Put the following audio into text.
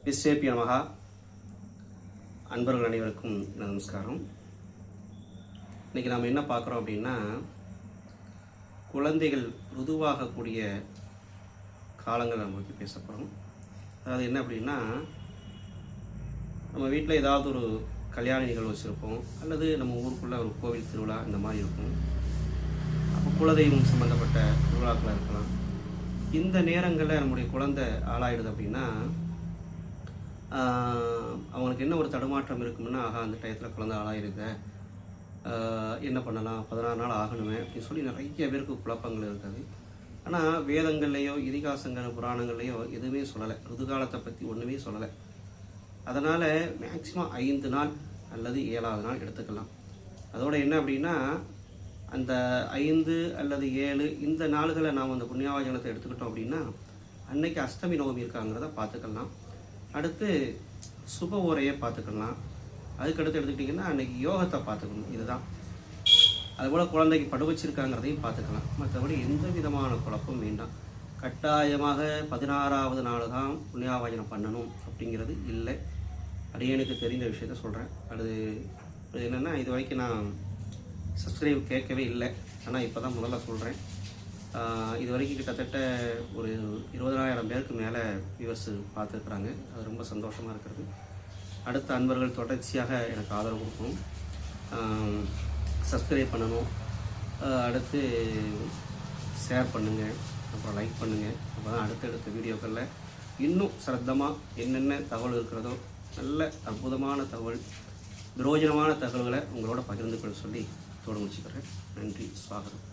விஸ்வேபிய நமகா. அன்பர்கள் அனைவருக்கும் நமஸ்காரம். இன்றைக்கி நாம் என்ன பார்க்குறோம் அப்படின்னா, குழந்தைகள் ருதுவாகக்கூடிய காலங்கள் நம்ம பற்றி பேச போகிறோம். அதாவது என்ன அப்படின்னா, நம்ம வீட்டில் ஏதாவது ஒரு கல்யாண நிகழ்வு வச்சுருப்போம், அல்லது நம்ம ஊருக்குள்ளே ஒரு கோவில் திருவிழா இந்த மாதிரி இருக்கும். அப்போ குலதெய்வம் சம்மந்தப்பட்ட திருவிழாக்களாக இருக்கலாம். இந்த நேரங்களில் நம்முடைய குழந்தை ஆளாயிடுது அப்படின்னா, அவங்களுக்கு என்ன ஒரு தடுமாற்றம் இருக்குமுன்னா, அந்த டயத்தில் குழந்தை ஆளாயிருது, என்ன பண்ணலாம், 16 நாள் ஆகணுமே அப்படின்னு சொல்லி நிறைய பேருக்கு குழப்பங்கள் இருக்காது. ஆனால் வேதங்கள்லேயோ இதிகாசங்கள் புராணங்கள்லேயோ எதுவுமே சொல்லலை, ருதுகாலத்தை பற்றி ஒன்றுமே சொல்லலை. அதனால் மேக்சிமம் 5 நாள் அல்லது 7வது நாள் எடுத்துக்கலாம். அதோடு என்ன அப்படின்னா, அந்த 5 அல்லது 7 இந்த நாள்களை நாம் அந்த புண்ணியாவாஜனத்தை எடுத்துக்கிட்டோம் அப்படின்னா, அன்னைக்கு அஷ்டமி நவமி இருக்காங்கிறத பார்த்துக்கலாம். அடுத்து சுப ஓரையை பார்த்துக்கலாம். அதுக்கடுத்து எடுத்துக்கிட்டிங்கன்னா அன்றைக்கி யோகத்தை பார்த்துக்கணும். இதுதான். அதுபோல் குழந்தைக்கு படு வச்சிருக்காங்கிறதையும் பார்த்துக்கலாம். மற்றபடி எந்த விதமான குழப்பம் வேண்டாம். கட்டாயமாக 16வது நாள் தான் புண்ணியாவாஜனம் பண்ணணும் அப்படிங்கிறது இல்லை. அடியனுக்கு தெரிந்த விஷயத்த சொல்கிறேன். அது என்னென்னா, இது வரைக்கும் நான் சப்ஸ்கிரைப் கேட்கவே இல்லை, ஆனால் இப்போ தான் முதல்ல சொல்கிறேன். இது வரைக்கும் கிட்டத்தட்ட ஒரு 20,000 பேருக்கு மேலே வியூவர்ஸ் பார்த்துருக்குறாங்க. அது ரொம்ப சந்தோஷமாக இருக்கிறது. அடுத்த அன்பர்கள் தொடர்ச்சியாக எனக்கு ஆதரவு கொடுக்கணும், சப்ஸ்கிரைப் பண்ணணும், அடுத்து ஷேர் பண்ணுங்கள், அப்புறம் லைக் பண்ணுங்கள். அப்போ தான் அடுத்தடுத்த வீடியோக்களில் இன்னும் சிரத்தமாக என்னென்ன தகவல் இருக்கிறதோ, நல்ல அற்புதமான தகவல், பிரயோஜனமான தகவல்களை உங்களோட பகிர்ந்து கொள்ள சொல்லி தோடு முடிச்சுக்கிறேன். நன்றி, சுவாகரம்.